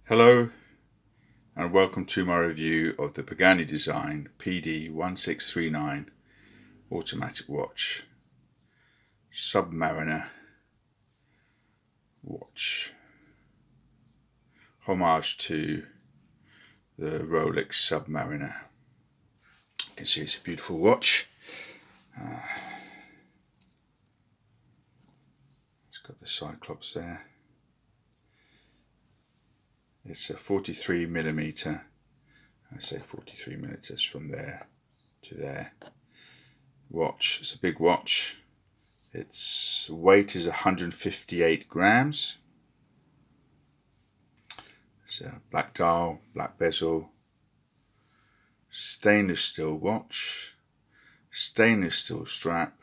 Hello and welcome to my review of the Pagani design PD1639 automatic watch, Submariner watch, homage to the Rolex Submariner. You can see it's a beautiful watch. It's got the Cyclops there. It's a 43mm, I say 43 millimeters from there to there watch. It's a big watch. Its weight is 158 grams. It's a black dial, black bezel, stainless steel watch, stainless steel strap.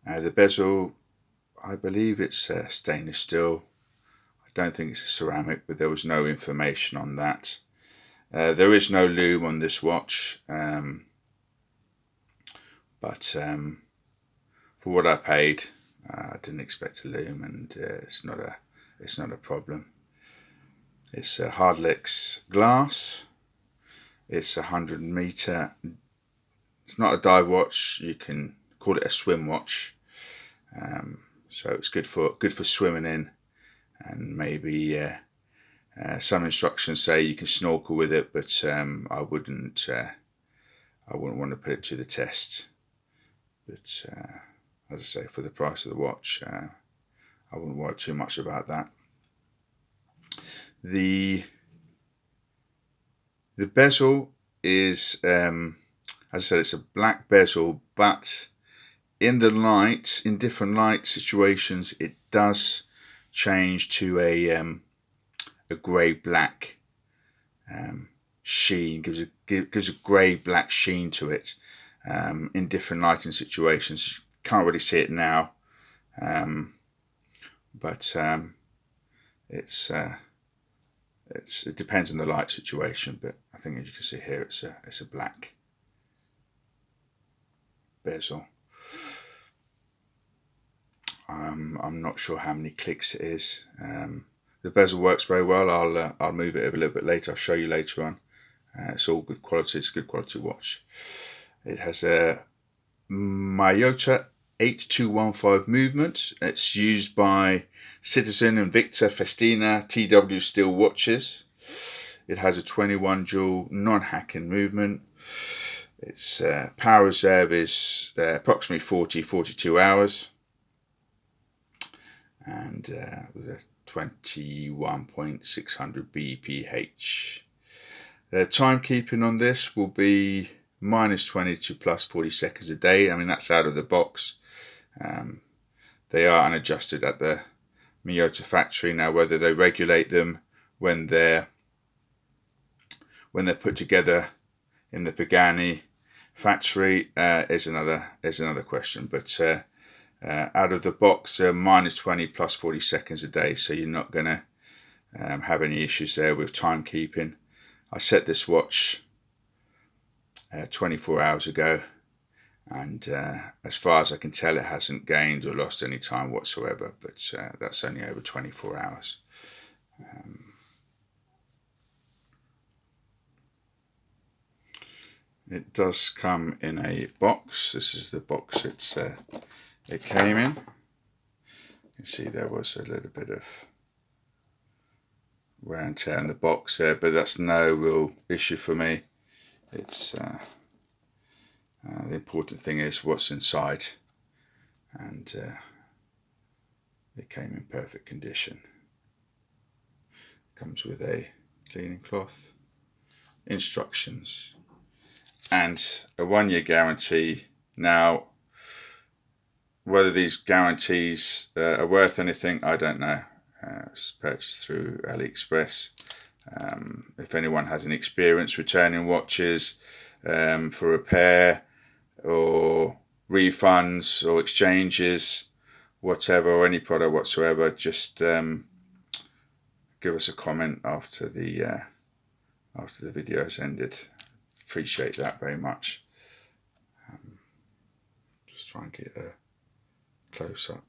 The bezel, I believe it's stainless steel. I don't think it's a ceramic, but there was no information on that. There is no lume on this watch, but for what I paid, I didn't expect a lume, and it's not a problem. It's a Hardlex glass. It's 100-meter. It's not a dive watch. You can call it a swim watch. So it's good for swimming in, and maybe some instructions say you can snorkel with it, but I wouldn't want to put it to the test. But as I say, for the price of the watch, I wouldn't worry too much about that. The bezel is, as I said, it's a black bezel, but in different light situations, it does change to a grey-black sheen. Gives a grey-black sheen to it in different lighting situations. Can't really see it now, but it depends on the light situation. But I think, as you can see here, it's a black bezel. I'm not sure how many clicks it is. The bezel works very well. I'll move it a little bit later. I'll show you later on. It's all good quality. It's a good quality watch. It has a Miyota 8215 movement. It's used by Citizen, Invicta, Festina, TW Steel watches. It has a 21 joule non-hacking movement. Its power reserve is approximately 42 hours. And with a 21.600 BPH. The timekeeping on this will be -20 to +40 seconds a day. I mean, that's out of the box. They are unadjusted at the Miyota factory. Now, whether they regulate them when they're put together in the Pagani factory is another question. But out of the box, -20 +40 seconds a day, so you're not going to have any issues there with timekeeping. I set this watch 24 hours ago, and as far as I can tell, it hasn't gained or lost any time whatsoever, but that's only over 24 hours. It does come in a box. This is the box it came in. You can see there was a little bit of wear and tear in the box there, but that's no real issue for me. It's the important thing is what's inside, and it came in perfect condition. Comes with a cleaning cloth, instructions, and a 1-year guarantee. Now, whether these guarantees are worth anything, I don't know. It's purchased through AliExpress. If anyone has any experience returning watches for repair or refunds or exchanges, whatever, or any product whatsoever, just give us a comment after the video has ended. Appreciate that very much. Just try and get a close up.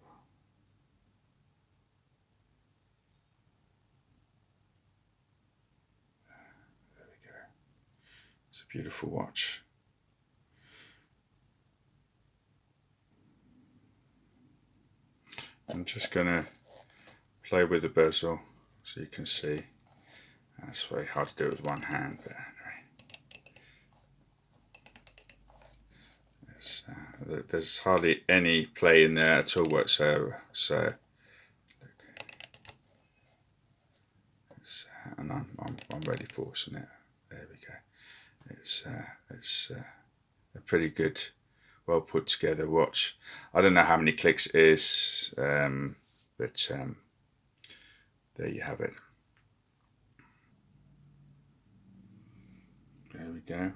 beautiful watch. I'm just going to play with the bezel so you can see. It's very hard to do with one hand, but anyway. There's hardly any play in there at all whatsoever. So, and I'm really forcing it. There we go. It's a pretty good, well put together watch. I don't know how many clicks it is, but there you have it. There we go.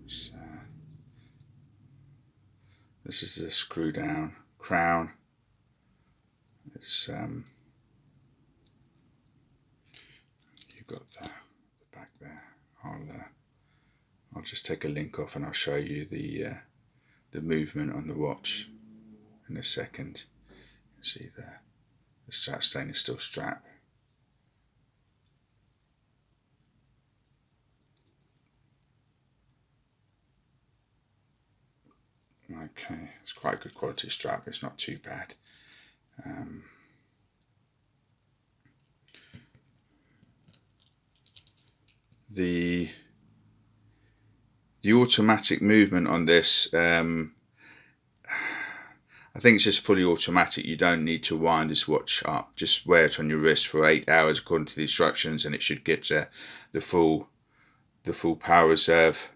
So, this is the screw down crown. It's you've got the back there. I'll just take a link off and I'll show you the movement on the watch in a second. You can see the stainless steel strap. Okay, it's quite a good quality strap. It's not too bad. The automatic movement on this, I think it's just fully automatic. You don't need to wind this watch up. Just wear it on your wrist for 8 hours according to the instructions, and it should get the full power reserve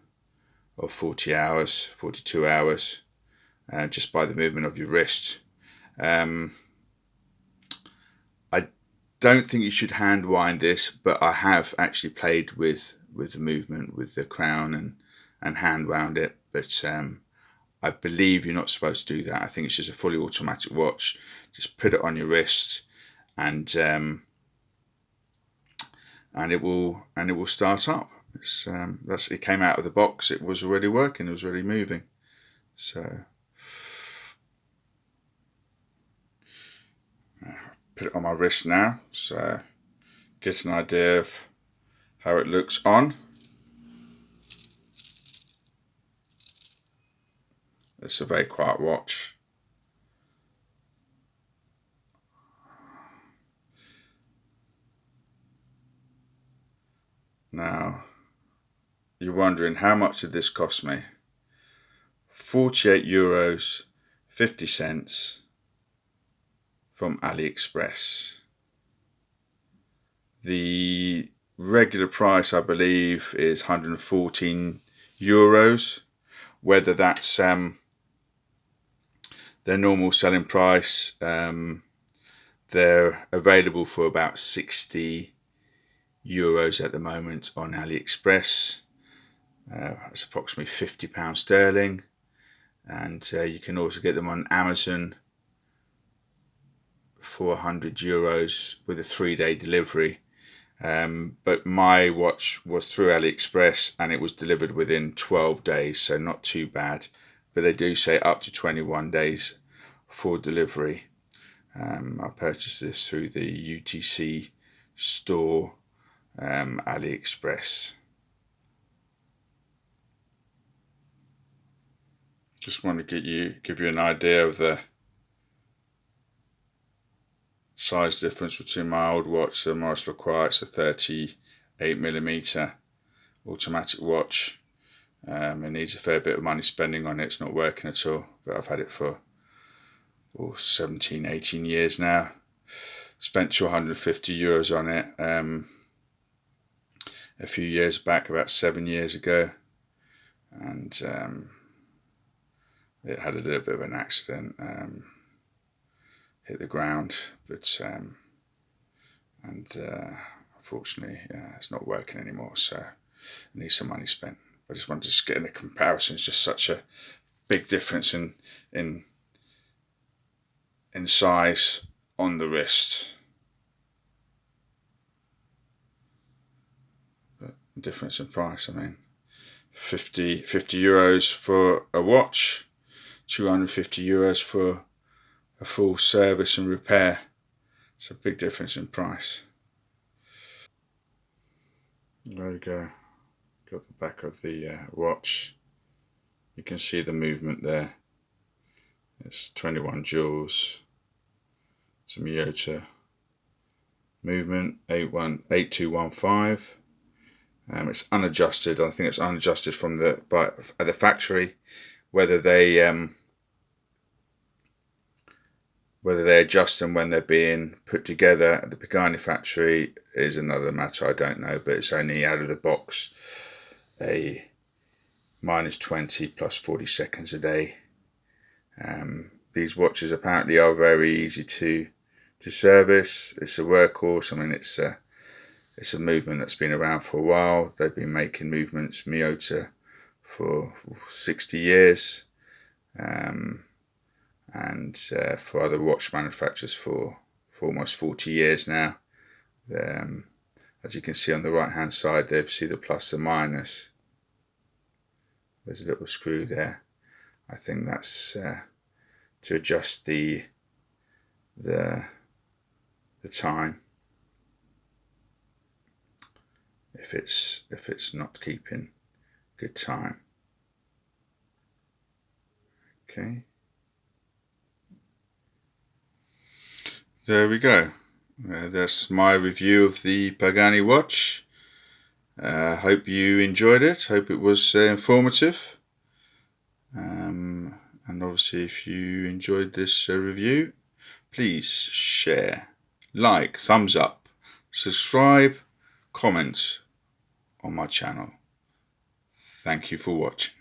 of 40 hours, 42 hours, just by the movement of your wrist. I don't think you should hand wind this, but I have actually played with the movement with the crown and hand wound it, but I believe you're not supposed to do that. I think it's just a fully automatic watch. Just put it on your wrist, and it will start up. It came out of the box. It was already working. It was already moving. So put it on my wrist now. So get an idea of how it looks on. It's a very quiet watch. Now, you're wondering how much did this cost me? €48.50 from AliExpress. The regular price, I believe, is €114. Whether that's their normal selling price, they're available for about €60 at the moment on AliExpress. That's approximately £50 sterling, and you can also get them on Amazon for €100 with a 3-day delivery. But my watch was through AliExpress and it was delivered within 12 days, so not too bad. But they do say up to 21 days for delivery. I purchased this through the UTC store, AliExpress. Just want to give you an idea of the size difference between my old watch, the Morris Lacroix. It's a 38mm automatic watch. It needs a fair bit of money spending on it. It's not working at all, but I've had it for 17, 18 years now. Spent €250 on it a few years back, about 7 years ago, and it had a little bit of an accident, hit the ground, but unfortunately it's not working anymore, so it needs some money spent. I just wanted to get in a comparison. It's just such a big difference in size on the wrist, but difference in price. I mean, €50 for a watch, €250 for a full service and repair. It's a big difference in price. There we go. got the back of the watch. You can see the movement there. It's 21 joules. It's a Miyota movement, 8215. It's unadjusted. I think it's unadjusted from at the factory. Whether they adjust them when they're being put together at the Pagani factory is another matter. I don't know, but it's only out of the box a -20 plus 40 seconds a day. These watches apparently are very easy to service. It's a workhorse. I mean, it's a movement that's been around for a while. They've been making movements, Miyota, for 60 years. And for other watch manufacturers for almost 40 years now. As you can see on the right hand side there, you see the plus and minus. There's a little screw there. I think that's to adjust the time if it's not keeping good time. Okay. There we go. That's my review of the Pagani watch. Hope you enjoyed it. Hope it was informative. And obviously, if you enjoyed this review, please share, like, thumbs up, subscribe, comment on my channel. Thank you for watching.